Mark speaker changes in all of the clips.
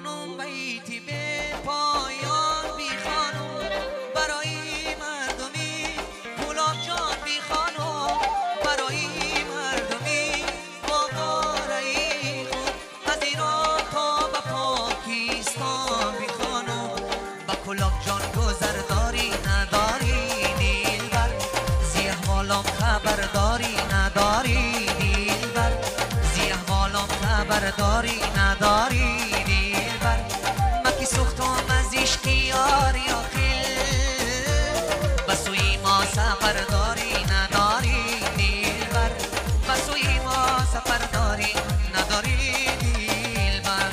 Speaker 1: خانم بیتی به پایان بی خانم برای مردمی گلاب جان بی خانم برای مردمی باقاره خوب از ایران تا به پاکستان بی خانم با گلاب جان گذرداری نداری دلبر زی احوالم خبرداری نداری دلبر زی احوالم خبرداری نداری دلبر مکی سوختم از عشق یاری آخیل بسوی ما سفرداری نداری دلبر بسوی ما سفرداری نداری دلبر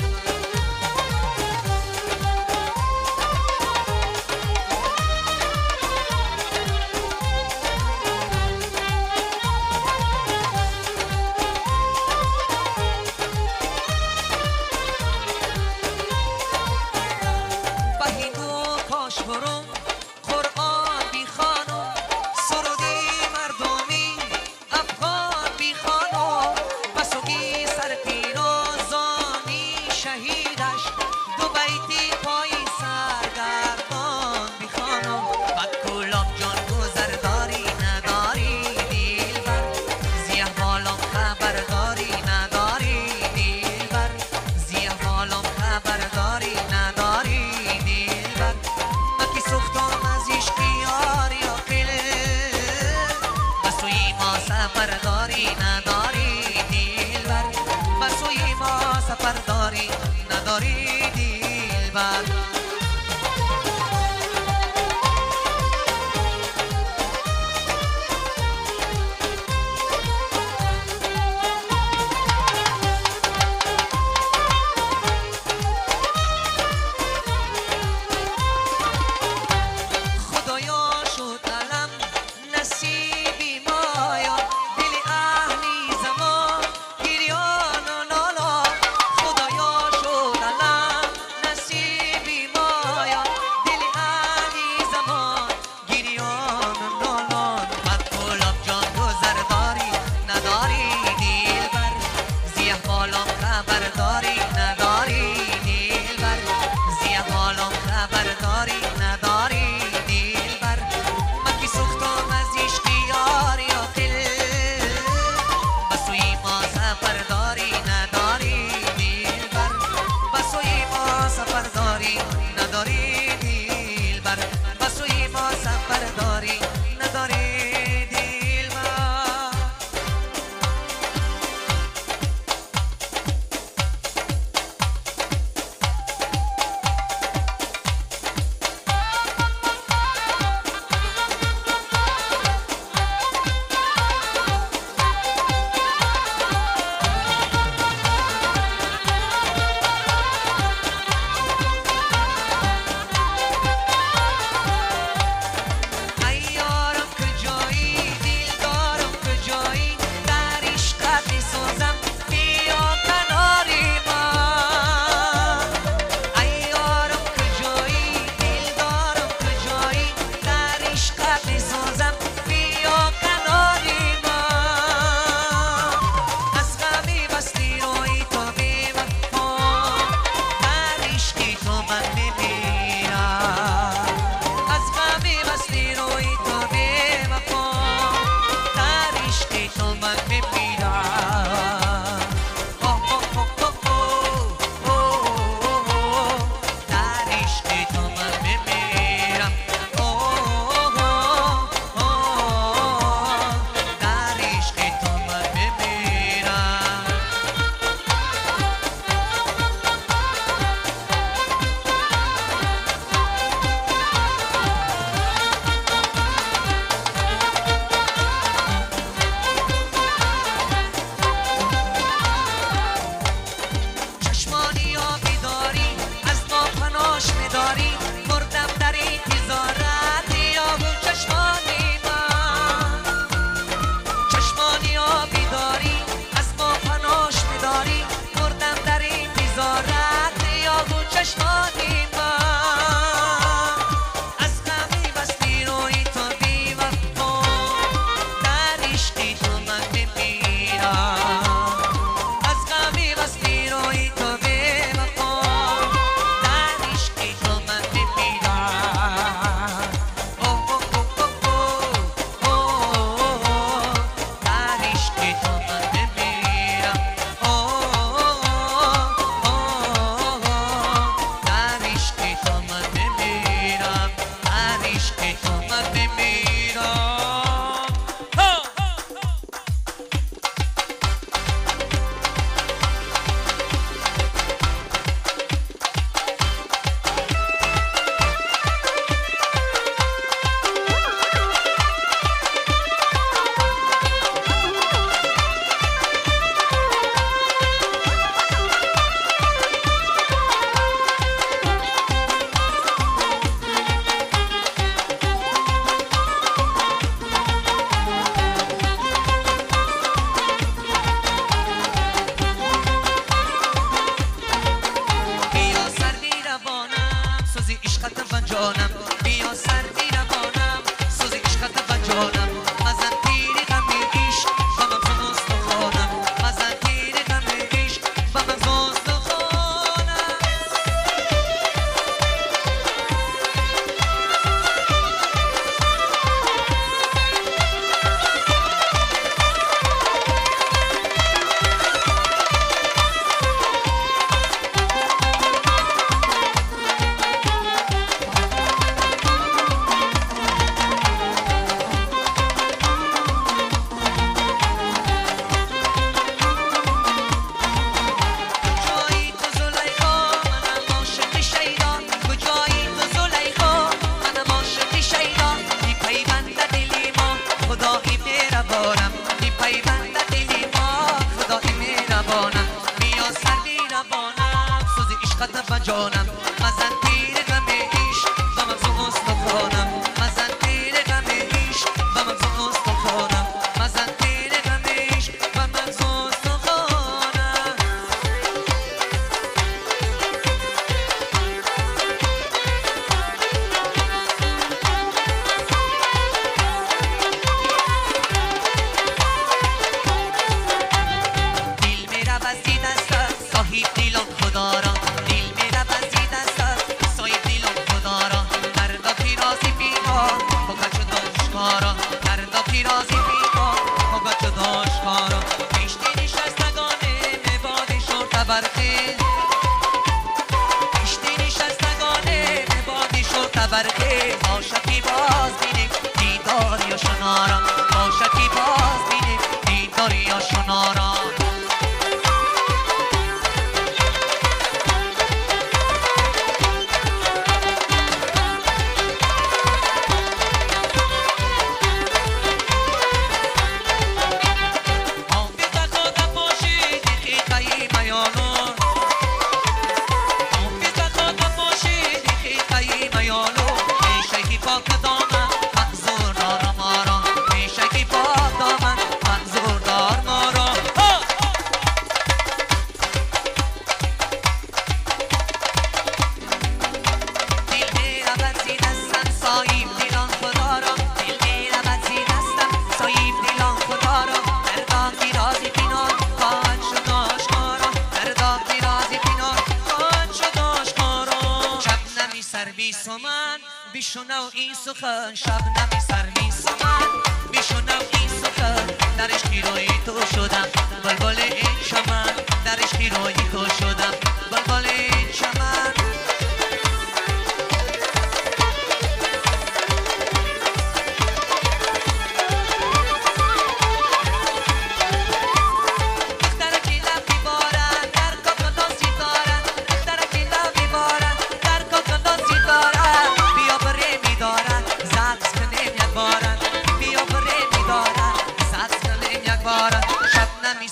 Speaker 1: برم قرآن بی خانم سرودی مردمی افغان بی خانم بسوگی سر پیروزانی شهیدش دو بیتی پای سرگردان بی خانم بد گلاب جان گذرداری نداری دلبر زی احوالم خبرداری نداری دلبر زی احوالم خبرداری نداری سوختم از عشق یاری آخیل بسوی ما سفرداری نداری دلبر بسوی ما سفرداری نداری دلبر خبرداری نداری دلبر زی احوالم خبرداری نداری دلبر مکی سوختم از عشق یاری آخیل بسوی ما سفرداری نداری دلبر بسوی ما سفرداری نداری دلبر بسوی ما سفرداری نداری عشقت با جانم مزن تیر غم عشق و مغز استخوانم مزن تیر غم عشق و مغز استخوانم مزن تیر غم عشق و مغز استخوانم دل میرا وزی دستم صاحب دیلم خدا را دل میرا وزی دستم صاحب دیلم خدا را مردا پیرازی بیکار بگا چو داشکارا مردا پیرازی بیکار بگا چو داشکارا کشتی نشستگانه مباد شرط برخیز کشتی نشستگانه مباد شرط برخیز باشکی باز بینیم دیدار یا شنارا باشکی باز بینیم دیدار یا شنارا بیشونو این سخن شب نمی سر سمن بیشونو این سخن در عشقی روی تو شدم بلبل این چمن در عشقی روی تو شدم بلبل این چمن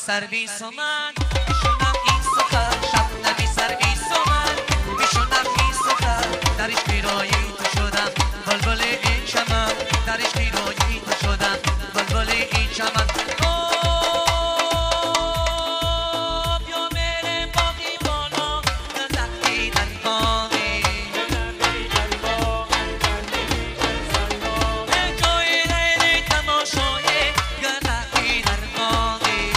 Speaker 1: سرویس من بیشونم این سخن شب نمی سرویس من بیشونم این سخن در عشقی روی تو شدم بلبل این چمن در عشقی روی تو شدم بلبل این چمن بیا میرم باقی بالا نزدی در باقی جای لیلی تماشای گلکی در باقی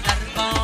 Speaker 1: در